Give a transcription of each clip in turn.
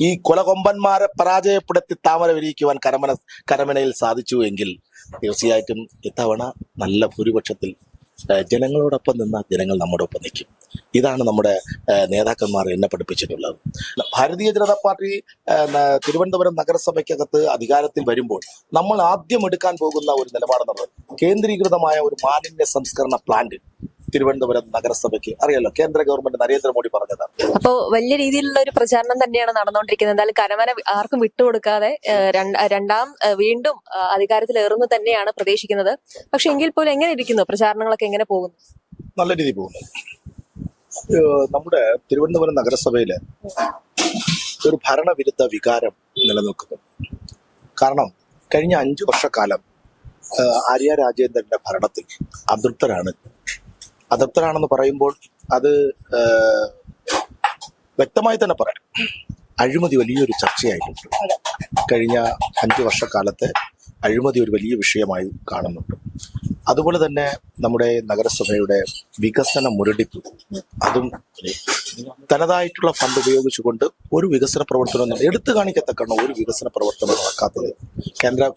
ഈ കൊലകൊമ്പന്മാരെ പരാജയപ്പെടുത്തി താമര വിരിയിക്കുവാൻ കരമനയിൽ സാധിച്ചു എങ്കിൽ തീർച്ചയായിട്ടും ഇത്തവണ നല്ല ഭൂരിപക്ഷത്തിൽ ജനങ്ങളോടൊപ്പം നിന്ന ജനങ്ങൾ നമ്മുടെ ഒപ്പം നിൽക്കും. ഇതാണ് നമ്മുടെ നേതാക്കന്മാർ എന്നെ പഠിപ്പിച്ചിട്ടുള്ളത്. ഭാരതീയ ജനതാ പാർട്ടി തിരുവനന്തപുരം നഗരസഭയ്ക്കകത്ത് അധികാരത്തിൽ വരുമ്പോൾ നമ്മൾ ആദ്യം എടുക്കാൻ പോകുന്ന ഒരു നിലപാടെന്നുള്ളത് കേന്ദ്രീകൃതമായ ഒരു മാലിന്യ സംസ്കരണ പ്ലാന്റ് തിരുവനന്തപുരം നഗരസഭയ്ക്ക് അറിയാലോ, കേന്ദ്ര ഗവൺമെന്റ് നരേന്ദ്രമോദി പറഞ്ഞതാണ്. അപ്പോ വലിയ രീതിയിലുള്ള ഒരു പ്രചാരണം തന്നെയാണ് നടന്നുകൊണ്ടിരിക്കുന്നത്. എന്തായാലും കരമന ആർക്കും വിട്ടുകൊടുക്കാതെ വീണ്ടും അധികാരത്തിൽ ഏറുന്നു തന്നെയാണ് പ്രതീക്ഷിക്കുന്നത്. പക്ഷെ എങ്കിൽ പോലും എങ്ങനെ ഇരിക്കുന്നു, പ്രചാരണങ്ങളൊക്കെ എങ്ങനെ പോകുന്നു? നല്ല രീതിയിൽ പോകുന്നു. നമ്മുടെ തിരുവനന്തപുരം നഗരസഭയില് ഒരു ഭരണവിരുദ്ധ വികാരം നിലനിൽക്കുന്നു. കാരണം കഴിഞ്ഞ 5 വർഷക്കാലം ആര്യ രാജേന്ദ്രന്റെ ഭരണത്തിൽ അതൃപ്തരാണെന്ന് പറയുമ്പോൾ അത് വ്യക്തമായി തന്നെ പറയാം. അഴിമതി വലിയൊരു ചർച്ചയായിട്ടുണ്ട്. കഴിഞ്ഞ 5 വർഷക്കാലത്തെ അഴിമതി ഒരു വലിയ വിഷയമായി കാണുന്നുണ്ട്. അതുപോലെ തന്നെ നമ്മുടെ നഗരസഭയുടെ വികസന മുരടിപ്പ്, അതും തനതായിട്ടുള്ള ഫണ്ട് ഉപയോഗിച്ചുകൊണ്ട് ഒരു വികസന പ്രവർത്തനം എടുത്തു കാണിക്കത്തക്കണം ഒരു വികസന പ്രവർത്തനം നടക്കാത്തത്.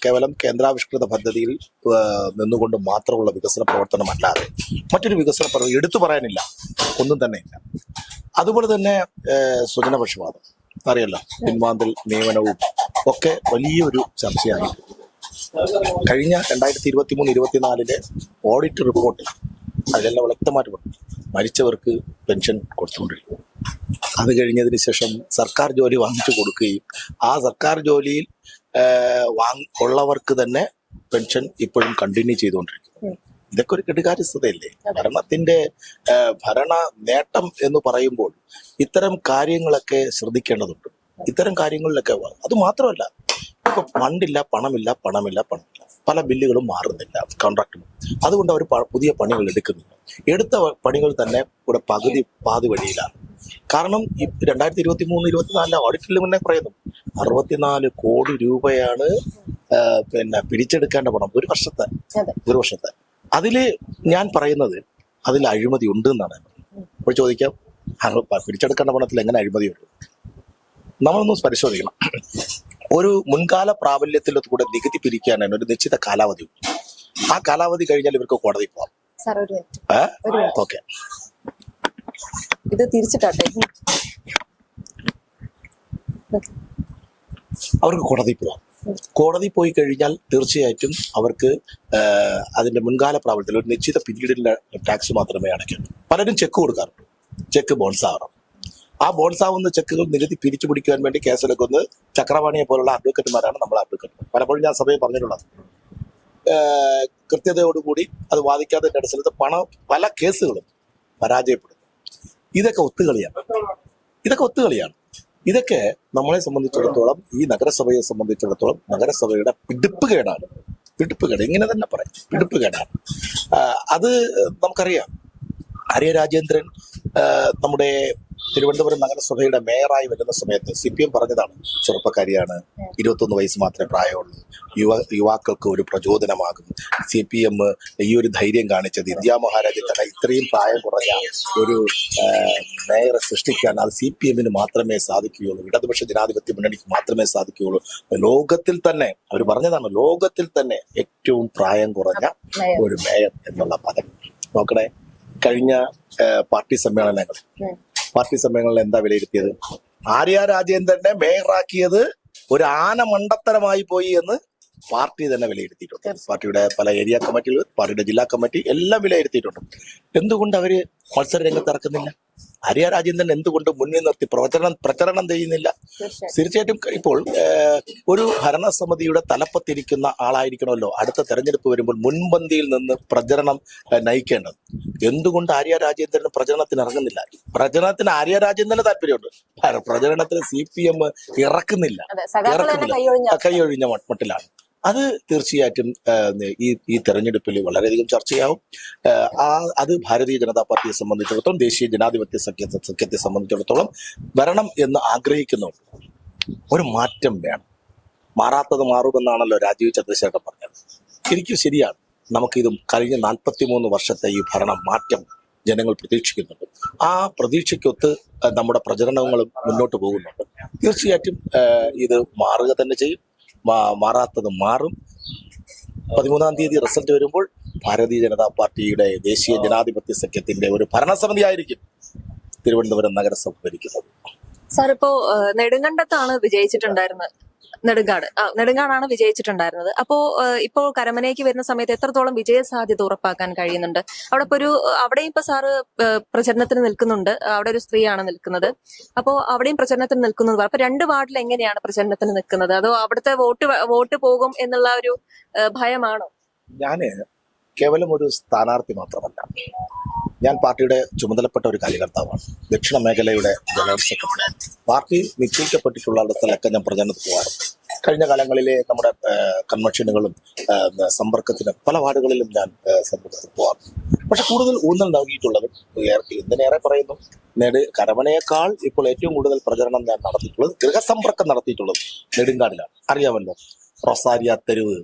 കേവലം കേന്ദ്രാവിഷ്കൃത പദ്ധതിയിൽ നിന്നുകൊണ്ട് മാത്രമുള്ള വികസന പ്രവർത്തനമല്ലാതെ മറ്റൊരു വികസന പ്രവർത്തനം എടുത്തു പറയാനില്ല, ഒന്നും തന്നെ ഇല്ല. അതുപോലെ തന്നെ സ്വജനപക്ഷപാതം അറിയല്ലോ, പിൻവാന്തൽ നിയമനവും ഒക്കെ വലിയൊരു ചർച്ചയായി. കഴിഞ്ഞ 2023-24 ഓഡിറ്റ് റിപ്പോർട്ട് അതിലെല്ലാം വ്യക്തമായിട്ട് പറഞ്ഞു മരിച്ചവർക്ക് പെൻഷൻ കൊടുത്തുകൊണ്ടിരിക്കും. അത് കഴിഞ്ഞതിന് ശേഷം സർക്കാർ ജോലി വാങ്ങിച്ചു കൊടുക്കുകയും ആ സർക്കാർ ജോലിയിൽ ഉള്ളവർക്ക് തന്നെ പെൻഷൻ ഇപ്പോഴും കണ്ടിന്യൂ ചെയ്തുകൊണ്ടിരിക്കും. ഇതൊക്കെ ഒരു കെടുകാര്യസ്ഥതയല്ലേ? ഭരണ നേട്ടം എന്ന് പറയുമ്പോൾ ഇത്തരം കാര്യങ്ങളൊക്കെ ശ്രദ്ധിക്കേണ്ടതുണ്ട്. ഇത്തരം കാര്യങ്ങളിലൊക്കെ അത് മാത്രമല്ല, ഇപ്പൊ പണമില്ല. പല ബില്ലുകളും മാറുന്നില്ല കോൺട്രാക്ടിന്. അതുകൊണ്ട് അവർ പുതിയ പണികൾ എടുക്കുന്നില്ല. എടുത്ത പണികൾ തന്നെ ഇവിടെ പാതി വഴിയിലാണ്. കാരണം 2023-24 ഓഡിറ്റിൽ മുന്നേ പറയുന്നു 64 കോടി രൂപയാണ് പിടിച്ചെടുക്കേണ്ട പണം ഒരു വർഷത്തെ. അതില് ഞാൻ പറയുന്നത് അതിൽ അഴിമതി ഉണ്ട് എന്നാണ്. അപ്പോൾ ചോദിക്കാം, പിടിച്ചെടുക്കേണ്ട പണത്തിൽ എങ്ങനെ അഴിമതി വരും? നമ്മളൊന്ന് പരിശോധിക്കണം. ഒരു മുൻകാല പ്രാബല്യത്തിലൊക്കെ കൂടെ നികുതി പിരിക്കാനാണ് ഒരു നിശ്ചിത കാലാവധി. ആ കാലാവധി കഴിഞ്ഞാൽ ഇവർക്ക് കോടതി പോവാം. ഓക്കെ, ഇത് തിരിച്ചിട്ടെ അവർക്ക് കോടതി പോവാം. കോടതി പോയി കഴിഞ്ഞാൽ തീർച്ചയായിട്ടും അവർക്ക് അതിന്റെ മുൻകാല പ്രാബല്യത്തിൽ ഒരു നിശ്ചിത പീരീഡിന്റെ ടാക്സ് മാത്രമേ അടയ്ക്കുള്ളൂ. പലരും ചെക്ക് കൊടുക്കാറുണ്ട്, ചെക്ക് ബോൺസ് ആവണം. ആ ബോൺസ് ആവുന്ന ചെക്കുകൾ നികുതി പിരിച്ചു പിടിക്കാൻ വേണ്ടി കേസെടുക്കുന്ന ചക്രവാണിയെ പോലുള്ള അഡ്വക്കേറ്റുമാരാണ് നമ്മൾ അഡ്വക്കേറ്റ്. പലപ്പോഴും ഞാൻ സഭയിൽ പറഞ്ഞിട്ടുള്ളത് കൃത്യതയോടുകൂടി അത് വാദിക്കാത്തതിന്റെ അടിസ്ഥാനത്തിൽ പല കേസുകളും പരാജയപ്പെടുന്നു. ഇതൊക്കെ ഒത്തുകളിയാണ്. ഇതൊക്കെ നമ്മളെ സംബന്ധിച്ചിടത്തോളം, ഈ നഗരസഭയെ സംബന്ധിച്ചിടത്തോളം നഗരസഭയുടെ പിടിപ്പുകേട് ഇങ്ങനെ തന്നെ പറയാം, പിടിപ്പുകേടാണ്. അത് നമുക്കറിയാം. ആര്യ രാജേന്ദ്രൻ നമ്മുടെ തിരുവനന്തപുരം നഗരസഭയുടെ മേയറായി വരുന്ന സമയത്ത് CPM പറഞ്ഞതാണ്, ചെറുപ്പക്കാരിയാണ്, 21 വയസ്സ് മാത്രമേ പ്രായമുള്ളൂ, യുവാക്കൾക്ക് ഒരു പ്രചോദനമാകും. CPM ഈ ഒരു ധൈര്യം കാണിച്ചത് ഇന്ത്യ മഹാരാജ്യ തന്നെ ഇത്രയും പ്രായം കുറഞ്ഞ ഒരു മേയറെ സൃഷ്ടിക്കാൻ അത് CPM മാത്രമേ സാധിക്കുകയുള്ളൂ, ഇടതുപക്ഷ ജനാധിപത്യ മുന്നണിക്ക് മാത്രമേ സാധിക്കുകയുള്ളൂ. ലോകത്തിൽ തന്നെ അവർ പറഞ്ഞതാണ്, ലോകത്തിൽ തന്നെ ഏറ്റവും പ്രായം കുറഞ്ഞ ഒരു മേയർ എന്നുള്ള പദം. നോക്കണേ, കഴിഞ്ഞ പാർട്ടി സമ്മേളനങ്ങളിൽ എന്താ വിലയിരുത്തിയത്? ആര്യ രാജേന്ദ്രനെ മേയറാക്കിയത് ഒരു ആന മണ്ടത്തരമായി പോയി എന്ന് പാർട്ടി തന്നെ വിലയിരുത്തിയിട്ടുണ്ട്. പാർട്ടിയുടെ പല ഏരിയ കമ്മിറ്റികൾ, പാർട്ടിയുടെ ജില്ലാ കമ്മിറ്റി എല്ലാം വിലയിരുത്തിയിട്ടുണ്ട്. എന്തുകൊണ്ട് അവര് മത്സര രംഗത്ത് ഇറക്കുന്നില്ല? ആര്യ രാജേന്ദ്രൻ എന്തുകൊണ്ട് മുന്നിൽ നിർത്തി പ്രചരണം ചെയ്യുന്നില്ല? തീർച്ചയായിട്ടും ഇപ്പോൾ ഒരു ഭരണസമിതിയുടെ തലപ്പത്തിരിക്കുന്ന ആളായിരിക്കണമല്ലോ അടുത്ത തെരഞ്ഞെടുപ്പ് വരുമ്പോൾ മുൻപന്തിയിൽ നിന്ന് പ്രചരണം നയിക്കേണ്ടത്. എന്തുകൊണ്ട് ആര്യ രാജേന്ദ്രൻ പ്രചരണത്തിന് ഇറങ്ങുന്നില്ല? പ്രചരണത്തിന് ആര്യ രാജേന്ദ്രന് താല്പര്യമുണ്ട്, പ്രചരണത്തിന് CPM ഇറക്കുന്നില്ല, കൈയൊഴിഞ്ഞ മട്ടിലാണ്. അത് തീർച്ചയായിട്ടും ഈ തെരഞ്ഞെടുപ്പിൽ വളരെയധികം ചർച്ചയാവും. അത് ഭാരതീയ ജനതാ പാർട്ടിയെ സംബന്ധിച്ചിടത്തോളം, ദേശീയ ജനാധിപത്യ സഖ്യത്തെ സംബന്ധിച്ചിടത്തോളം വരണം എന്ന് ആഗ്രഹിക്കുന്നുണ്ട്. ഒരു മാറ്റം വേണം. മാറാത്തത് മാറുമെന്നാണല്ലോ രാജീവ് ചന്ദ്രശേഖരൻ പറഞ്ഞത്. ശരിക്കും ശരിയാണ്. നമുക്കിതും കഴിഞ്ഞ 43 വർഷത്തെ ഈ ഭരണം മാറ്റം ജനങ്ങൾ പ്രതീക്ഷിക്കുന്നുണ്ട്. ആ പ്രതീക്ഷയ്ക്കൊത്ത് നമ്മുടെ പ്രചരണങ്ങളും മുന്നോട്ട് പോകുന്നുണ്ട്. തീർച്ചയായിട്ടും ഇത് മാറുക തന്നെ ചെയ്യും. മാറാത്തത് മാറും. 13-ാം തീയതി റിസൾട്ട് വരുമ്പോൾ ഭാരതീയ ജനതാ പാർട്ടിയുടെ ദേശീയ ജനാധിപത്യ സഖ്യത്തിന്റെ ഒരു ഭരണസമിതി ആയിരിക്കും തിരുവനന്തപുരം നഗരസഭ ഭരിക്കുന്നത്. സാർ ഇപ്പോ നെടുങ്കണ്ടത്താണ് വിജയിച്ചിട്ടുണ്ടായിരുന്നത്. നെടുങ്കാടാണ് വിജയിച്ചിട്ടുണ്ടായിരുന്നത്. അപ്പോ ഇപ്പോൾ കരമനയ്ക്ക് വരുന്ന സമയത്ത് എത്രത്തോളം വിജയ സാധ്യത ഉറപ്പാക്കാൻ കഴിയുന്നുണ്ട്? അവിടെയും ഇപ്പൊ സാറ് പ്രചരണത്തിന് നിൽക്കുന്നുണ്ട്. അവിടെ ഒരു സ്ത്രീയാണ് നിൽക്കുന്നത്. അപ്പോ അവിടെയും പ്രചരണത്തിന് നിൽക്കുന്നത്. അപ്പൊ 2 വാർഡിൽ എങ്ങനെയാണ് പ്രചരണത്തിന് നിൽക്കുന്നത്? അതോ അവിടുത്തെ വോട്ട് പോകും എന്നുള്ള ഒരു ഭയമാണോ? ഞാന് കേവലം ഒരു സ്ഥാനാർത്ഥി മാത്രമല്ല, ഞാൻ പാർട്ടിയുടെ ചുമതലപ്പെട്ട ഒരു കാര്യകർത്താവാണ്. ദക്ഷിണ മേഖലയുടെ ജനറൽ സെക്രട്ടറി. പാർട്ടി നിശ്ചയിക്കപ്പെട്ടിട്ടുള്ള സ്ഥലമൊക്കെ ഞാൻ പ്രചരണത്തിൽ പോകാറുണ്ട്. കഴിഞ്ഞ കാലങ്ങളിലെ നമ്മുടെ കൺവെൻഷനുകളും സമ്പർക്കത്തിന് പല വാർഡുകളിലും ഞാൻ സമ്പർക്കത്തിൽ പോകാറുണ്ട്. പക്ഷെ കൂടുതൽ ഊന്നൽ നൽകിയിട്ടുള്ളത്, എന്തിനേറെ പറയുന്നു, കരമനയേക്കാൾ ഇപ്പോൾ ഏറ്റവും കൂടുതൽ പ്രചരണം ഞാൻ നടത്തിയിട്ടുള്ളത്, ഗൃഹസമ്പർക്കം നടത്തിയിട്ടുള്ളത് നെടുങ്കാടിലാണ്. അറിയാമല്ലോ, റൊസാരിയ തെരുവ്,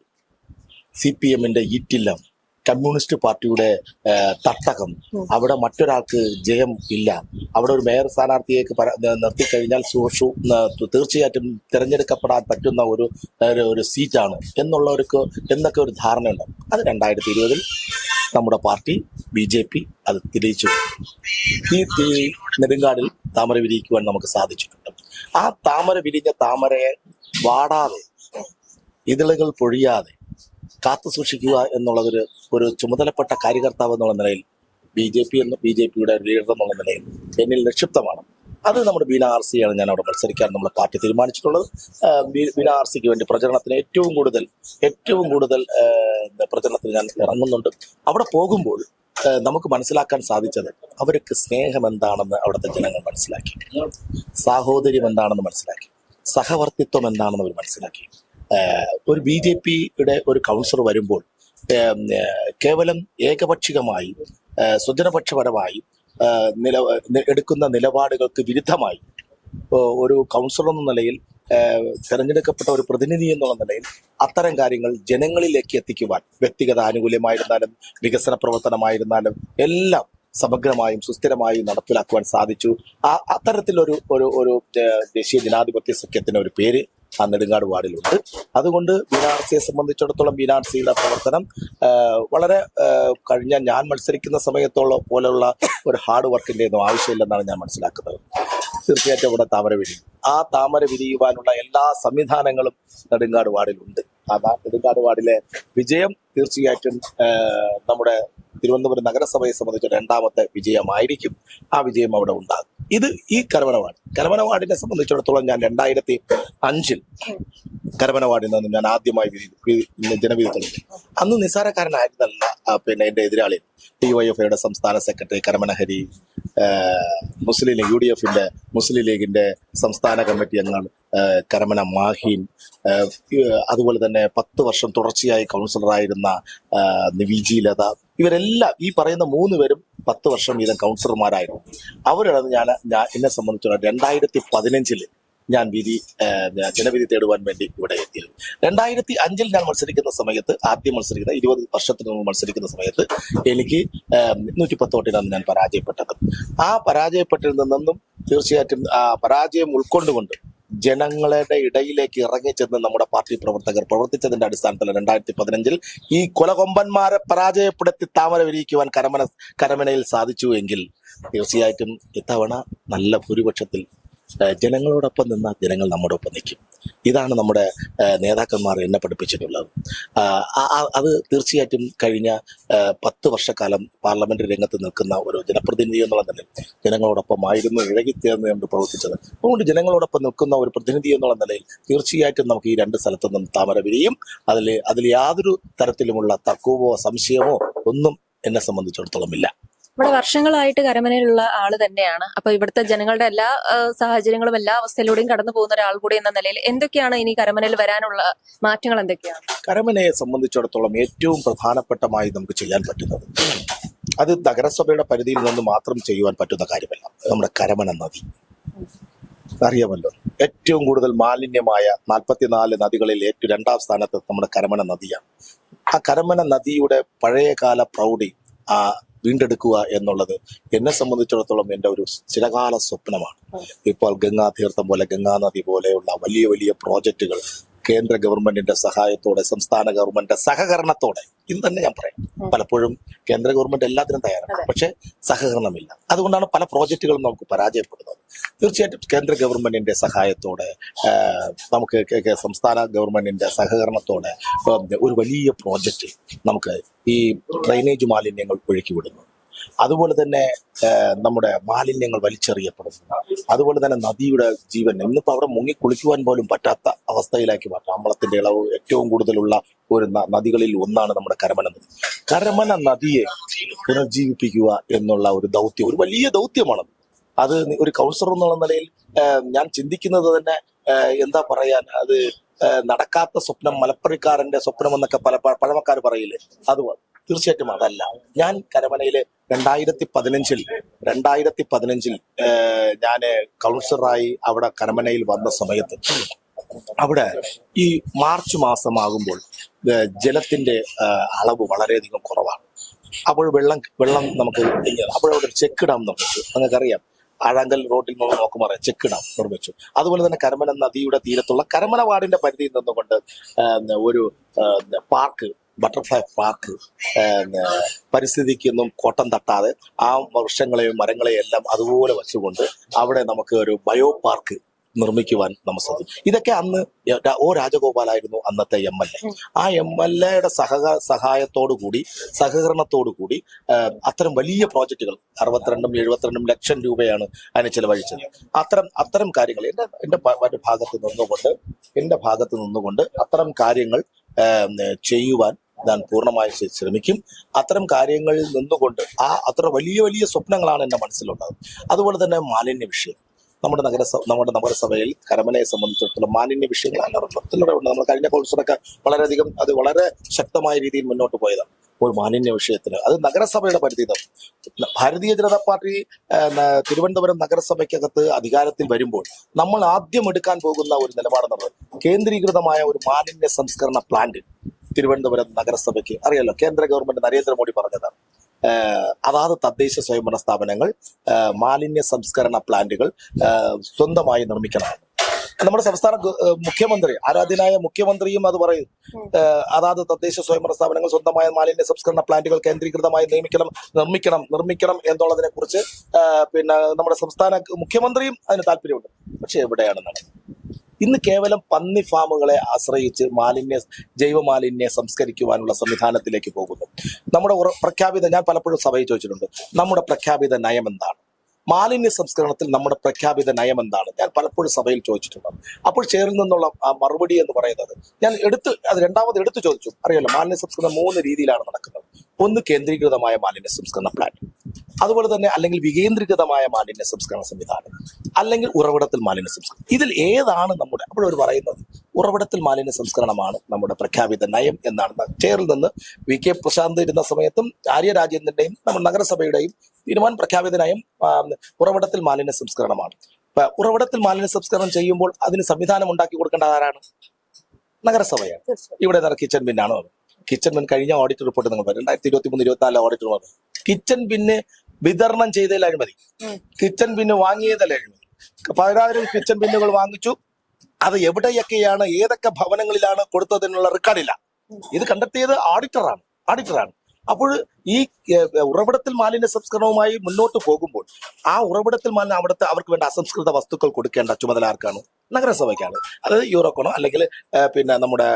CPM-ന്റെ ഈറ്റില്ലം, കമ്മ്യൂണിസ്റ്റ് പാർട്ടിയുടെ തട്ടകം. അവിടെ മറ്റൊരാൾക്ക് ജയം ഇല്ല. അവിടെ ഒരു മേയർ സ്ഥാനാർത്ഥിയേക്ക് നിർത്തിക്കഴിഞ്ഞാൽ തീർച്ചയായിട്ടും തിരഞ്ഞെടുക്കപ്പെടാൻ പറ്റുന്ന ഒരു സീറ്റാണ് എന്നൊക്കെ ഒരു ധാരണയുണ്ട്. അത് 2020 നമ്മുടെ പാർട്ടി BJP അത് തെളിയിച്ചു. ഈ നെടുങ്കാടിൽ താമര വിരിയിക്കുവാൻ നമുക്ക് സാധിച്ചിട്ടുണ്ട്. ആ താമര വിരിഞ്ഞ താമരയെ വാടാതെ, ഇതളുകൾ പൊഴിയാതെ കാത്തു സൂക്ഷിക്കുക എന്നുള്ളതൊരു ചുമതലപ്പെട്ട കാര്യകർത്താവ് എന്നുള്ള നിലയിൽ, BJPയുടെ ലീഡർ എന്നുള്ള നിലയിൽ എന്നിൽ നിക്ഷിപ്തമാണ്. അത് നമ്മുടെ ബീന RC-യാണ് ഞാൻ അവിടെ മത്സരിക്കാൻ നമ്മുടെ പാർട്ടി തീരുമാനിച്ചിട്ടുള്ളത്. ബീന RC-ക്ക് വേണ്ടി പ്രചരണത്തിന് ഏറ്റവും കൂടുതൽ പ്രചരണത്തിന് ഞാൻ ഇറങ്ങുന്നുണ്ട്. അവിടെ പോകുമ്പോൾ നമുക്ക് മനസ്സിലാക്കാൻ സാധിച്ചത്, അവർക്ക് സ്നേഹം എന്താണെന്ന് അവിടുത്തെ ജനങ്ങൾ മനസ്സിലാക്കി, സാഹോദര്യം എന്താണെന്ന് മനസ്സിലാക്കി, സഹവർത്തിത്വം എന്താണെന്ന് അവർ മനസ്സിലാക്കി. ഒരു BJPയുടെ ഒരു കൗൺസിലർ വരുമ്പോൾ കേവലം ഏകപക്ഷികമായി, സ്വജനപക്ഷപരമായി എടുക്കുന്ന നിലപാടുകൾക്ക് വിരുദ്ധമായി ഒരു കൗൺസിലർ എന്ന നിലയിൽ, തെരഞ്ഞെടുക്കപ്പെട്ട ഒരു പ്രതിനിധി എന്നുള്ള നിലയിൽ അത്തരം കാര്യങ്ങൾ ജനങ്ങളിലേക്ക് എത്തിക്കുവാൻ, വ്യക്തിഗത ആനുകൂല്യമായിരുന്നാലും വികസന പ്രവർത്തനമായിരുന്നാലും എല്ലാം സമഗ്രമായും സുസ്ഥിരമായും നടപ്പിലാക്കുവാൻ സാധിച്ചു. അത്തരത്തിലൊരു ദേശീയ ജനാധിപത്യ സഖ്യത്തിന് ഒരു പേര് ആ നെടുങ്കാട് വാർഡിലുണ്ട്. അതുകൊണ്ട് ബീന RC-യെ സംബന്ധിച്ചിടത്തോളം ബീന RC-യുടെ പ്രവർത്തനം വളരെ കഴിഞ്ഞ ഞാൻ മത്സരിക്കുന്ന പോലെയുള്ള ഒരു ഹാർഡ് വർക്കിന്റെ ഒന്നും ആവശ്യമില്ലെന്നാണ് ഞാൻ മനസ്സിലാക്കുന്നത്. തീർച്ചയായിട്ടും ഇവിടെ താമര വിരിയും. ആ താമര വിരിയുവാനുള്ള എല്ലാ സംവിധാനങ്ങളും നെടുങ്കാട് വാർഡിലുണ്ട്. ആ നെടുങ്കാട് വാർഡിലെ വിജയം തീർച്ചയായിട്ടും നമ്മുടെ തിരുവനന്തപുരം നഗരസഭയെ സംബന്ധിച്ച് 2ാമത്തെ വിജയമായിരിക്കും. ആ വിജയം അവിടെ ഉണ്ടാകും. ഈ കരമന വാർഡിനെ സംബന്ധിച്ചിടത്തോളം ഞാൻ 2005 കരമന വാർഡിൽ നിന്ന് ഞാൻ ആദ്യമായി ജനവിധി തെളിഞ്ഞു. അന്ന് നിസ്സാരക്കാരനായിരുന്നല്ല എന്റെ എതിരാളി, DYFIയുടെ സംസ്ഥാന സെക്രട്ടറി കരമന ഹരി, മുസ്ലിം ലീഗ് UDF-ന്റെ മുസ്ലിം ലീഗിന്റെ സംസ്ഥാന കമ്മിറ്റി അംഗങ്ങൾ കരമന മാഹീൻ, അതുപോലെ തന്നെ 10 വർഷം തുടർച്ചയായി കൗൺസിലറായിരുന്ന വിജി ലത, ഇവരെല്ലാം ഈ പറയുന്ന 3 പേരും 10 വർഷം വീതം കൗൺസിലർമാരായിരുന്നു. അവരാണ് ഞാൻ എന്നെ സംബന്ധിച്ചിടത്തോളം 2015 ഞാൻ ജനവിധി തേടുവാൻ വേണ്ടി ഇവിടെ എത്തിയത്. 2005 ഞാൻ ആദ്യം മത്സരിക്കുന്ന 20 വർഷത്തിന് മുമ്പ് മത്സരിക്കുന്ന സമയത്ത് എനിക്ക് 110 വോട്ടിനാണ് ഞാൻ പരാജയപ്പെട്ടത്. ആ പരാജയപ്പെട്ടിൽ നിന്നും തീർച്ചയായിട്ടും ആ പരാജയം ഉൾക്കൊണ്ടുകൊണ്ട് ജനങ്ങളുടെ ഇടയിലേക്ക് ഇറങ്ങിച്ചെന്ന് നമ്മുടെ പാർട്ടി പ്രവർത്തകർ പ്രവർത്തിച്ചതിന്റെ അടിസ്ഥാനത്തിൽ 2015 ഈ കൊലകൊമ്പന്മാരെ പരാജയപ്പെടുത്തി താമര വിരിയിക്കുവാൻ കരമനയിൽ സാധിച്ചു എങ്കിൽ തീർച്ചയായിട്ടും ഇത്തവണ നല്ല ഭൂരിപക്ഷത്തിൽ ജനങ്ങളോടൊപ്പം നിന്നാൽ ജനങ്ങൾ നമ്മുടെ ഒപ്പം നിൽക്കും. ഇതാണ് നമ്മുടെ നേതാക്കന്മാർ എന്നെ പഠിപ്പിച്ചിട്ടുള്ളത്. അത് തീർച്ചയായിട്ടും കഴിഞ്ഞ 10 വർഷക്കാലം പാർലമെന്റ് രംഗത്ത് നിൽക്കുന്ന ഒരു ജനപ്രതിനിധി എന്നുള്ള നിലയിൽ ജനങ്ങളോടൊപ്പമായിരുന്നു ഇഴകിത്തേർന്ന് കൊണ്ട് പ്രവർത്തിച്ചത്. അതുകൊണ്ട് ജനങ്ങളോടൊപ്പം നിൽക്കുന്ന ഒരു പ്രതിനിധി എന്നുള്ള നിലയിൽ തീർച്ചയായിട്ടും നമുക്ക് ഈ 2 സ്ഥലത്തു നിന്നും താമര വിരിയും. അതിൽ യാതൊരു തരത്തിലുമുള്ള തർക്കമോ സംശയമോ ഒന്നും എന്നെ സംബന്ധിച്ചിടത്തോളം ഇല്ല. ഇവിടെ വർഷങ്ങളായിട്ട് കരമനയിലുള്ള ആള് തന്നെയാണ്. അപ്പൊ ഇവിടുത്തെ ജനങ്ങളുടെ എല്ലാ സാഹചര്യങ്ങളും എല്ലാ അവസ്ഥയിലൂടെയും കടന്നു പോകുന്ന ഒരാൾ കൂടി എന്ന നിലയിൽ എന്തൊക്കെയാണ് ഇനി കരമനയിൽ വരാനുള്ള മാറ്റങ്ങൾ എന്തൊക്കെയാണ്? കരമനയെ സംബന്ധിച്ചിടത്തോളം ഏറ്റവും പ്രധാനപ്പെട്ടമായി നമുക്ക് ചെയ്യാൻ പറ്റുന്നത്, അത് നഗരസഭയുടെ പരിധിയിൽ നിന്ന് മാത്രം ചെയ്യുവാൻ പറ്റുന്ന കാര്യമല്ല. നമ്മുടെ കരമന നദി അറിയാമല്ലോ, ഏറ്റവും കൂടുതൽ മാലിന്യമായ 44 നദികളിൽ ഏറ്റവും 2ാം സ്ഥാനത്ത് നമ്മുടെ കരമന നദിയാണ്. ആ കരമന നദിയുടെ പഴയകാല പ്രൗഢി വീണ്ടെടുക്കുക എന്നുള്ളത് എന്നെ സംബന്ധിച്ചിടത്തോളം എൻ്റെ ഒരു ചിരകാല സ്വപ്നമാണ്. ഇപ്പോൾ ഗംഗാതീർത്ഥം പോലെ, ഗംഗാനദി പോലെയുള്ള വലിയ വലിയ പ്രോജക്റ്റുകൾ കേന്ദ്ര ഗവൺമെന്റിന്റെ സഹായത്തോടെ, സംസ്ഥാന ഗവൺമെന്റിന്റെ സഹകരണത്തോടെ, ഇന്ന് തന്നെ ഞാൻ പറയാം, പലപ്പോഴും കേന്ദ്ര ഗവൺമെന്റ് എല്ലാത്തിനും തയ്യാറാണ്, പക്ഷെ സഹകരണമില്ല. അതുകൊണ്ടാണ് പല പ്രോജക്റ്റുകളും നമുക്ക് പരാജയപ്പെടുന്നത്. തീർച്ചയായിട്ടും കേന്ദ്ര ഗവൺമെന്റിന്റെ സഹായത്തോടെ, നമുക്ക് സംസ്ഥാന ഗവൺമെന്റിന്റെ സഹകരണത്തോടെ ഒരു വലിയ പ്രോജക്റ്റ് നമുക്ക് ഈ ഡ്രെയിനേജ് മാലിന്യങ്ങൾ ഒഴുക്കി വിടുന്നു. അതുപോലെ തന്നെ നമ്മുടെ മാലിന്യങ്ങൾ വലിച്ചെറിയപ്പെടുന്നു. അതുപോലെ തന്നെ നദിയുടെ ജീവൻ ഇന്നിപ്പോൾ അവിടെ മുങ്ങി കുളിക്കുവാൻ പോലും പറ്റാത്ത അവസ്ഥയിലാക്കി മാറ്റാം. അമ്പലത്തിന്റെ ഇളവ് ഏറ്റവും കൂടുതലുള്ള ഒരു നദികളിൽ ഒന്നാണ് നമ്മുടെ കരമന നദി. കരമന നദിയെ പുനർജീവിപ്പിക്കുക എന്നുള്ള ഒരു ദൗത്യം, ഒരു വലിയ ദൗത്യമാണ്. അത് ഒരു കൗൺസിലർ എന്നുള്ള നിലയിൽ ഞാൻ ചിന്തിക്കുന്നത് തന്നെ എന്താ പറയാൻ, അത് നടക്കാത്ത സ്വപ്നം, മലപ്പുറക്കാരന്റെ സ്വപ്നം എന്നൊക്കെ പല പഴമക്കാർ പറയില്ലേ, അത് തീർച്ചയായിട്ടും അതല്ല. ഞാൻ കരമനയില് 2015 ഞാൻ കൗൺസിലറായി അവിടെ കരമനയിൽ വന്ന സമയത്ത് അവിടെ ഈ മാർച്ച് മാസമാകുമ്പോൾ ജലത്തിന്റെ അളവ് വളരെയധികം കുറവാണ്. അപ്പോൾ വെള്ളം നമുക്ക് അപ്പോഴവിടെ ഒരു ചെക്ക് ഡാം നിർമ്മിച്ചു. നിങ്ങൾക്കറിയാം, ആഴാങ്കൽ റോഡിൽ നിന്ന് നോക്കുമ്പോൾ ചെക്ക് ഡാം നിർമ്മിച്ചു. അതുപോലെ തന്നെ കരമന നദിയുടെ തീരത്തുള്ള കരമന വാർഡിന്റെ പരിധിയിൽ നിന്നുകൊണ്ട് ഒരു പാർക്ക്, ബട്ടർഫ്ലൈ പാർക്ക്, പരിസ്ഥിതിക്കൊന്നും കോട്ടം തട്ടാതെ ആ വൃക്ഷങ്ങളെയും മരങ്ങളെയും എല്ലാം അതുപോലെ വച്ചുകൊണ്ട് അവിടെ നമുക്ക് ഒരു ബയോ പാർക്ക് നിർമ്മിക്കുവാൻ നമുക്ക് സാധിക്കും. ഇതൊക്കെ അന്ന് രാജഗോപാലായിരുന്നു അന്നത്തെ MLA. ആ MLAയുടെ സഹായത്തോടു കൂടി, സഹകരണത്തോടു കൂടി അത്തരം വലിയ പ്രോജക്റ്റുകൾ 62-72 ലക്ഷം രൂപയാണ് അതിന് ചെലവഴിച്ചത്. അത്തരം കാര്യങ്ങൾ എന്റെ ഭാഗത്ത് നിന്നുകൊണ്ട് അത്തരം കാര്യങ്ങൾ ചെയ്യുവാൻ ഞാൻ പൂർണ്ണമായും ശ്രമിക്കും. അത്തരം കാര്യങ്ങളിൽ നിന്നുകൊണ്ട് അത്ര വലിയ വലിയ സ്വപ്നങ്ങളാണ് എൻ്റെ മനസ്സിലുള്ളത്. അതുപോലെ തന്നെ മാലിന്യ വിഷയം, നമ്മുടെ നഗരസഭയിൽ കരമനയെ സംബന്ധിച്ചിടത്തോളം മാലിന്യ വിഷയങ്ങൾ അല്ലറത്തിലൂടെ ഉണ്ട്. നമ്മൾ കഴിഞ്ഞ കൗൺസിലൊക്കെ വളരെയധികം അത് വളരെ ശക്തമായ രീതിയിൽ മുന്നോട്ട് പോയതാണ് ഒരു മാലിന്യ വിഷയത്തിന്. അത് നഗരസഭയുടെ പരിധി. ഭാരതീയ ജനതാ പാർട്ടി തിരുവനന്തപുരം നഗരസഭയ്ക്കകത്ത് അധികാരത്തിൽ വരുമ്പോൾ നമ്മൾ ആദ്യം എടുക്കാൻ പോകുന്ന ഒരു നിലപാടെന്നത് കേന്ദ്രീകൃതമായ ഒരു മാലിന്യ സംസ്കരണ പ്ലാന്റ് തിരുവനന്തപുരം നഗരസഭയ്ക്ക്. അറിയാലോ, കേന്ദ്ര ഗവൺമെന്റ് നരേന്ദ്രമോദി പറഞ്ഞതാണ്, അതാത് തദ്ദേശ സ്വയംഭരണ സ്ഥാപനങ്ങൾ മാലിന്യ സംസ്കരണ പ്ലാന്റുകൾ സ്വന്തമായി നിർമ്മിക്കണം. നമ്മുടെ സംസ്ഥാന മുഖ്യമന്ത്രി, ആരാധ്യനായ മുഖ്യമന്ത്രിയും അത് പറയും. അതാത് തദ്ദേശ സ്വയംഭരണ സ്ഥാപനങ്ങൾ സ്വന്തമായ മാലിന്യ സംസ്കരണ പ്ലാന്റുകൾ കേന്ദ്രീകൃതമായി നിർമ്മിക്കണം എന്നുള്ളതിനെ കുറിച്ച് നമ്മുടെ സംസ്ഥാന മുഖ്യമന്ത്രിയും അതിന് താല്പര്യമുണ്ട്. പക്ഷെ എവിടെയാണ് നടന്നത്? ഇന്ന് കേവലം പന്നി ഫാമുകളെ ആശ്രയിച്ച് ജൈവ മാലിന്യ സംസ്കരിക്കുവാനുള്ള സംവിധാനത്തിലേക്ക് പോകുന്നു. നമ്മുടെ ഞാൻ പലപ്പോഴും സഭയിൽ ചോദിച്ചിട്ടുണ്ട്, നമ്മുടെ പ്രഖ്യാപിത നയം എന്താണ്? മാലിന്യ സംസ്കരണത്തിൽ നമ്മുടെ പ്രഖ്യാപിത നയം എന്താണ്? ഞാൻ പലപ്പോഴും സഭയിൽ ചോദിച്ചിട്ടുണ്ട്. അപ്പോൾ ചേറിൽ നിന്നുള്ള മറുപടി എന്ന് പറയുന്നത് ഞാൻ രണ്ടാമത് എടുത്തു ചോദിച്ചു. അറിയാലോ, മാലിന്യ സംസ്കരണം 3 രീതിയിലാണ് നടക്കുന്നത്. ഒന്ന് കേന്ദ്രീകൃതമായ മാലിന്യ സംസ്കരണ പ്ലാന്റ്, അതുപോലെ തന്നെ അല്ലെങ്കിൽ വികേന്ദ്രീകൃതമായ മാലിന്യ സംസ്കരണ സംവിധാനം, അല്ലെങ്കിൽ ഉറവിടത്തിൽ മാലിന്യ സംസ്കരണം. ഇതിൽ ഏതാണ് നമ്മുടെ? അപ്പോഴവർ പറയുന്നത് ഉറവിടത്തിൽ മാലിന്യ സംസ്കരണമാണ് നമ്മുടെ പ്രഖ്യാപിത നയം എന്നാണ്. ചെയറിൽ നിന്ന് VK പ്രശാന്ത് ഇരുന്ന സമയത്തും ആര്യ രാജേന്ദ്രന്റെയും നമ്മുടെ നഗരസഭയുടെയും തീരുമാനം, പ്രഖ്യാപിത നയം ഉറവിടത്തിൽ മാലിന്യ സംസ്കരണമാണ്. ഉറവിടത്തിൽ മാലിന്യ സംസ്കരണം ചെയ്യുമ്പോൾ അതിന് സംവിധാനം ഉണ്ടാക്കി കൊടുക്കേണ്ടത് ആരാണ്? നഗരസഭയാണ്. ഇവിടെ കിച്ചൺ ബിന്നാണ്. കിച്ചൺ ബിൻ കഴിഞ്ഞ ഓഡിറ്റ് റിപ്പോർട്ട് നിങ്ങൾ 2023-24 ഓഡിറ്റ് റിപ്പോർട്ട്, കിച്ചൺ ബിന്ന് വിതരണം ചെയ്തതിൽ അഴിമതി, കിച്ചൺ ബിന്ന് വാങ്ങിയതല്ല അഴിമതി. 10,000 കിച്ചൺ ബിന്നുകൾ വാങ്ങിച്ചു. അത് എവിടെയൊക്കെയാണ്, ഏതൊക്കെ ഭവനങ്ങളിലാണ് കൊടുത്തതിനുള്ള റെക്കോർഡില്ല. ഇത് കണ്ടെത്തിയത് ഓഡിറ്ററാണ്. അപ്പോൾ ഈ ഉറവിടത്തിൽ മാലിന്യ സംസ്കരണവുമായി മുന്നോട്ട് പോകുമ്പോൾ ആ ഉറവിടത്തിൽ മാലിന്യം അവർക്ക് വേണ്ട അസംസ്കൃത വസ്തുക്കൾ കൊടുക്കേണ്ട ചുമതല ആർക്കാണ്? നഗരസഭയ്ക്കാണ്. അത് യൂറോക്കണോ അല്ലെങ്കിൽ നമ്മുടെ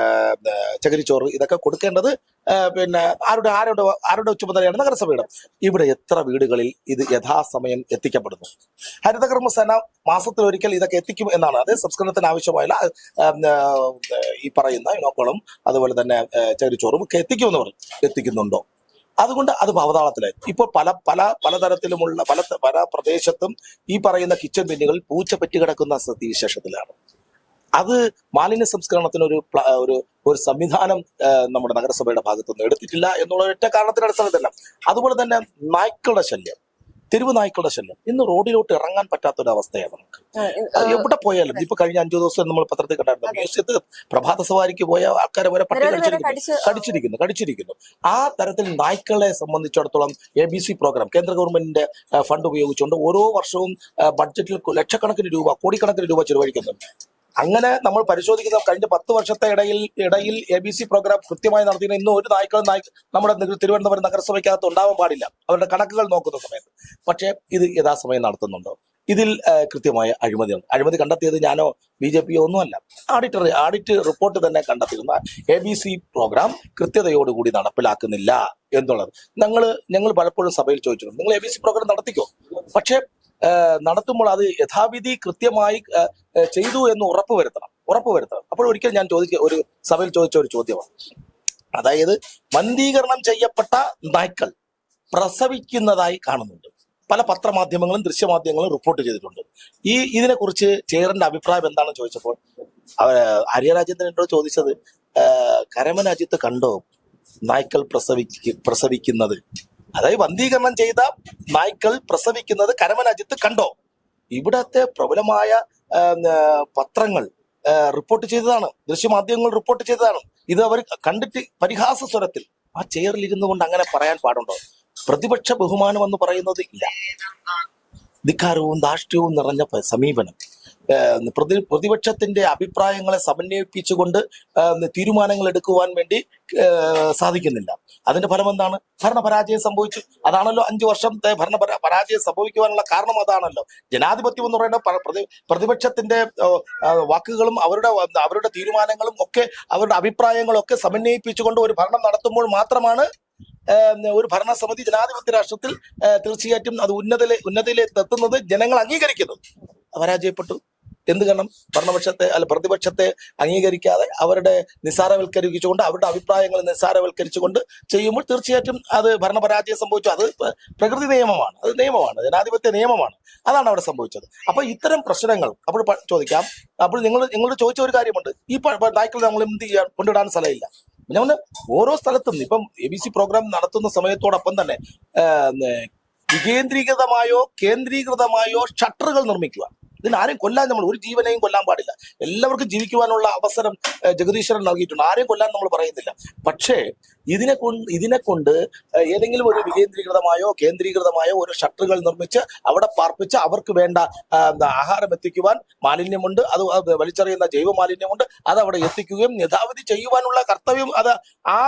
ചകിരിച്ചോറ് ഇതൊക്കെ കൊടുക്കേണ്ടത് ആരുടെ ചുമതലയാണ്? നഗരസഭയുടെ. ഇവിടെ എത്ര വീടുകളിൽ ഇത് യഥാസമയം എത്തിക്കപ്പെടുന്നു? ഹരിതകർമ്മസേന മാസത്തിലൊരിക്കൽ ഇതൊക്കെ എത്തിക്കും എന്നാണ്. അതേ സംസ്കരണത്തിന് ആവശ്യമായ ഈ പറയുന്ന യൂറോക്കോളും അതുപോലെ തന്നെ ചകിരിച്ചോറും ഒക്കെ എത്തിക്കുമെന്ന് പറയും. എത്തിക്കുന്നുണ്ടോ? അതുകൊണ്ട് അത് അവതാളത്തിലായി. ഇപ്പോൾ പലതരത്തിലുമുള്ള പല പ്രദേശത്തും ഈ പറയുന്ന കിച്ചൺ ബിന്നുകൾ പൂച്ച പറ്റി കിടക്കുന്ന സ്ഥിതിവിശേഷത്തിലാണ്. അത് മാലിന്യ സംസ്കരണത്തിന് ഒരു സംവിധാനം നമ്മുടെ നഗരസഭയുടെ ഭാഗത്തുനിന്ന് എടുത്തിട്ടില്ല എന്നുള്ള ഒറ്റ കാരണത്തിന്റെ അടിസ്ഥാനത്തിൽ തന്നെ. അതുപോലെ തന്നെ നായ്ക്കളുടെ ശല്യം. തെരുവ് നായ്ക്കളുടെ ശല്യം. ഇന്ന് റോഡിലോട്ട് ഇറങ്ങാൻ പറ്റാത്തൊരവസ്ഥയാണ് നമുക്ക്. എവിടെ പോയാലും ഇപ്പൊ കഴിഞ്ഞ 5 ദിവസം നമ്മൾ പത്രത്തിൽ കണ്ടായിരുന്നു, മ്യൂസിയത്ത് പ്രഭാത സവാരിക്ക് പോയ ആൾക്കാരെ വരെ പട്ടി കടിച്ചിരിക്കുന്നു. ആ തരത്തിൽ നായ്ക്കളെ സംബന്ധിച്ചിടത്തോളം ABC പ്രോഗ്രാം കേന്ദ്ര ഗവൺമെന്റിന്റെ ഫണ്ട് ഉപയോഗിച്ചുകൊണ്ട് ഓരോ വർഷവും ബഡ്ജറ്റിൽ ലക്ഷക്കണക്കിന് രൂപ, കോടിക്കണക്കിന് രൂപ ചെലവഴിക്കുന്നുണ്ട്. അങ്ങനെ നമ്മൾ പരിശോധിക്കുന്ന കഴിഞ്ഞ 10 വർഷത്തെ ഇടയിൽ ABC പ്രോഗ്രാം കൃത്യമായി നടത്തിയ ഇന്ന് ഒരു നായ്ക്കളും നമ്മുടെ തിരുവനന്തപുരം നഗരസഭയ്ക്കകത്ത് ഉണ്ടാവാൻ പാടില്ല, അവരുടെ കണക്കുകൾ നോക്കുന്ന സമയത്ത്. പക്ഷേ ഇത് യഥാസമയം നടത്തുന്നുണ്ടോ? ഇതിൽ കൃത്യമായ അഴിമതിയുണ്ട്. അഴിമതി കണ്ടെത്തിയത് ഞാനോ BJP ഒന്നുമല്ല, ആഡിറ്റ് റിപ്പോർട്ട് തന്നെ കണ്ടെത്തിയിരുന്ന ABC പ്രോഗ്രാം കൃത്യതയോടുകൂടി നടപ്പിലാക്കുന്നില്ല എന്നുള്ളത് ഞങ്ങൾ പലപ്പോഴും സഭയിൽ ചോദിച്ചിട്ടുണ്ട്. നിങ്ങൾ ABC പ്രോഗ്രാം നടത്തിക്കോ, പക്ഷേ നടത്തുമ്പോൾ അത് യഥാവിധി കൃത്യമായി ചെയ്തു എന്ന് ഉറപ്പുവരുത്തണം. അപ്പോൾ ഒരിക്കൽ ഞാൻ ഒരു സഭയിൽ ചോദിച്ച ഒരു ചോദ്യമാണ്, അതായത് വന്ധീകരണം ചെയ്യപ്പെട്ട നായ്ക്കൾ പ്രസവിക്കുന്നതായി കാണുന്നുണ്ട്. പല പത്രമാധ്യമങ്ങളും ദൃശ്യമാധ്യമങ്ങളും റിപ്പോർട്ട് ചെയ്തിട്ടുണ്ട്. ഇതിനെക്കുറിച്ച് ചെയറിന്റെ അഭിപ്രായം എന്താണെന്ന് ചോദിച്ചപ്പോൾ ആര്യ രാജേന്ദ്രൻ എന്നോട് ചോദിച്ചത്, കരമന കണ്ടോ നായ്ക്കൾ പ്രസവിക്കുന്നത്? അതായത് വന്ധീകരണം ചെയ്ത നായ്ക്കൾ പ്രസവിക്കുന്നത് കരമന കണ്ടോ? ഇവിടത്തെ പ്രബലമായ പത്രങ്ങൾ റിപ്പോർട്ട് ചെയ്തതാണ്, ദൃശ്യമാധ്യമങ്ങൾ റിപ്പോർട്ട് ചെയ്തതാണ്. ഇത് അവർ കണ്ടിട്ട് പരിഹാസ സ്വരത്തിൽ ആ ചെയറിൽ ഇരുന്നു കൊണ്ട് അങ്ങനെ പറയാൻ പാടുണ്ടോ? പ്രതിപക്ഷ ബഹുമാനം എന്ന് പറയുന്നത് ഇല്ല. ധിക്കാരവും ധാർഷ്ട്യവും നിറഞ്ഞ സമീപനം, പ്രതിപക്ഷത്തിന്റെ അഭിപ്രായങ്ങളെ സമന്വയിപ്പിച്ചുകൊണ്ട് തീരുമാനങ്ങൾ എടുക്കുവാൻ വേണ്ടി സാധിക്കുന്നില്ല. അതിന്റെ ഫലം എന്താണ്? ഭരണപരാജയം സംഭവിച്ചു. അതാണല്ലോ 5 വർഷത്തെ പരാജയം സംഭവിക്കുവാനുള്ള കാരണം. അതാണല്ലോ ജനാധിപത്യം എന്ന് പറയുന്ന പ്രതിപക്ഷത്തിന്റെ വാക്കുകളും അവരുടെ തീരുമാനങ്ങളും ഒക്കെ, അവരുടെ അഭിപ്രായങ്ങളും ഒക്കെ സമന്വയിപ്പിച്ചുകൊണ്ട് ഒരു ഭരണം നടത്തുമ്പോൾ മാത്രമാണ് ഒരു ഭരണസമിതി ജനാധിപത്യ രാഷ്ട്രത്തിൽ തീർച്ചയായിട്ടും അത് ഉന്നതിയിലേക്ക് എത്തുന്നത്, ജനങ്ങൾ അംഗീകരിക്കുന്നത്. പരാജയപ്പെട്ടു. എന്ത് കാരണം? പ്രതിപക്ഷത്തെ അംഗീകരിക്കാതെ അവരുടെ നിസ്സാരവൽക്കരിച്ചുകൊണ്ട്, അവരുടെ അഭിപ്രായങ്ങൾ നിസ്സാരവൽക്കരിച്ചുകൊണ്ട് ചെയ്യുമ്പോൾ തീർച്ചയായിട്ടും അത് ഭരണപരാജയം സംഭവിച്ചു. അത് പ്രകൃതി നിയമമാണ്, അത് നിയമമാണ്, ജനാധിപത്യ നിയമമാണ്. അതാണ് അവിടെ സംഭവിച്ചത്. അപ്പൊ ഇത്തരം പ്രശ്നങ്ങൾ അപ്പോൾ ചോദിക്കാം. അപ്പോൾ നിങ്ങളോട് ചോദിച്ച ഒരു കാര്യമുണ്ട്, ഈ നായ്ക്കൾ നമ്മൾ എന്ത് ചെയ്യാൻ കൊണ്ടിടാൻ സ്ഥലമില്ല. ഞാൻ ഓരോ സ്ഥലത്തും ഇപ്പം ABC പ്രോഗ്രാം നടത്തുന്ന സമയത്തോടൊപ്പം തന്നെ വികേന്ദ്രീകൃതമായോ കേന്ദ്രീകൃതമായോ ഷട്ടറുകൾ നിർമ്മിക്കുക. ഇതിനാരെയും കൊല്ലാൻ, നമ്മൾ ഒരു ജീവനെയും കൊല്ലാൻ പാടില്ല. എല്ലാവർക്കും ജീവിക്കുവാനുള്ള അവസരം ജഗദീശ്വരൻ നൽകിയിട്ടുണ്ട്. ആരെയും കൊല്ലാൻ നമ്മൾ പറയുന്നില്ല. പക്ഷേ ഇതിനെ കൊണ്ട് ഏതെങ്കിലും ഒരു വികേന്ദ്രീകൃതമായോ കേന്ദ്രീകൃതമായോ ഒരു ഷട്ടറുകൾ നിർമ്മിച്ച് അവിടെ പാർപ്പിച്ച് അവർക്ക് വേണ്ട ആഹാരം എത്തിക്കുവാൻ, മാലിന്യമുണ്ട്, അത് വലിച്ചെറിയുന്ന ജൈവ മാലിന്യമുണ്ട്, അത് അവിടെ എത്തിക്കുകയും യഥാവിധി ചെയ്യുവാനുള്ള കർത്തവ്യം, അത് ആ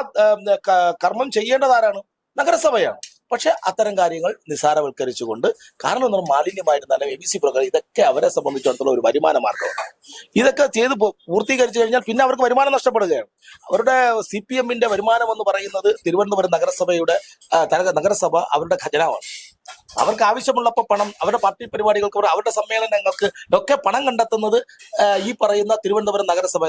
കർമ്മം ചെയ്യേണ്ടതാരാണ്? നഗരസഭയാണ്. പക്ഷെ അത്തരം കാര്യങ്ങൾ നിസ്സാരവൽക്കരിച്ചുകൊണ്ട്, കാരണം എന്നാൽ മാലിന്യമായിരുന്നാലും ABC പ്രകാരം ഇതൊക്കെ അവരെ സംബന്ധിച്ചിടത്തോളം ഒരു വരുമാന മാർഗമാണ്. ഇതൊക്കെ ചെയ്ത് പൂർത്തീകരിച്ചു കഴിഞ്ഞാൽ പിന്നെ അവർക്ക് വരുമാനം നഷ്ടപ്പെടുകയാണ്. അവരുടെ CPMന്റെ വരുമാനം എന്ന് പറയുന്നത് തിരുവനന്തപുരം നഗരസഭ അവരുടെ ഖജനാവാണ്. അവർക്ക് ആവശ്യമുള്ളപ്പോൾ പണം, അവരുടെ പാർട്ടി പരിപാടികൾക്ക്, അവരുടെ സമ്മേളനങ്ങൾക്ക് ഒക്കെ പണം കണ്ടെത്തുന്നത് ഈ പറയുന്ന തിരുവനന്തപുരം നഗരസഭ.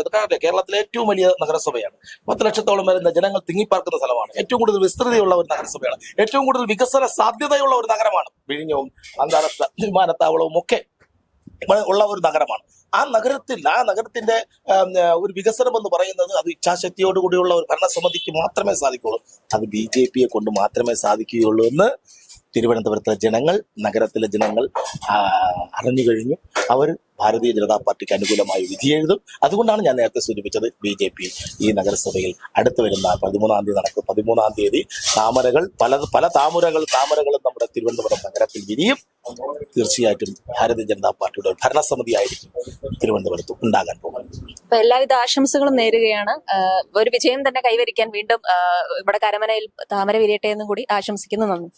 കേരളത്തിലെ ഏറ്റവും വലിയ നഗരസഭയാണ്. 10 ലക്ഷത്തോളം വരുന്ന ജനങ്ങൾ തിങ്ങിപ്പാർക്കുന്ന സ്ഥലമാണ്. ഏറ്റവും കൂടുതൽ വിസ്തൃതിയുള്ള ഒരു നഗരസഭയാണ്. ഏറ്റവും കൂടുതൽ വികസന സാധ്യതയുള്ള ഒരു നഗരമാണ്. വിഴിഞ്ഞവും അന്താരാഷ്ട്ര വിമാനത്താവളവും ഒക്കെ ഉള്ള ഒരു നഗരമാണ്. ആ നഗരത്തിന്റെ ഒരു വികസനം എന്ന് പറയുന്നത് അത് ഇച്ഛാശക്തിയോടുകൂടിയുള്ള ഒരു ഭരണസമിതിക്ക് മാത്രമേ സാധിക്കുകയുള്ളൂ. അത് BJP കൊണ്ട് മാത്രമേ സാധിക്കുകയുള്ളൂ എന്ന് തിരുവനന്തപുരത്തിലെ ജനങ്ങൾ, നഗരത്തിലെ ജനങ്ങൾ അറിഞ്ഞു കഴിഞ്ഞു. അവർ ഭാരതീയ ജനതാ പാർട്ടിക്ക് അനുകൂലമായി വിധിയെഴുതും. അതുകൊണ്ടാണ് ഞാൻ നേരത്തെ സൂചിപ്പിച്ചത്, BJP ഈ നഗരസഭയിൽ അടുത്ത് വരുന്ന 13-ാം തീയതി നടക്കും. 13-ാം തീയതി താമരകൾ, പല താമരകളും നമ്മുടെ തിരുവനന്തപുരം നഗരത്തിൽ വിരിയും. തീർച്ചയായിട്ടും ഭാരതീയ ജനതാ പാർട്ടിയുടെ ഭരണസമിതി ആയിരിക്കും തിരുവനന്തപുരത്ത് ഉണ്ടാകാൻ പോകുന്നത്. അപ്പൊ എല്ലാവിധ ആശംസകളും നേരുകയാണ്. ഒരു വിജയം തന്നെ കൈവരിക്കാൻ വീണ്ടും ഇവിടെ കരമനയിൽ താമര വിരിയട്ടെ എന്നും കൂടി ആശംസിക്കുന്നു. നന്ദി.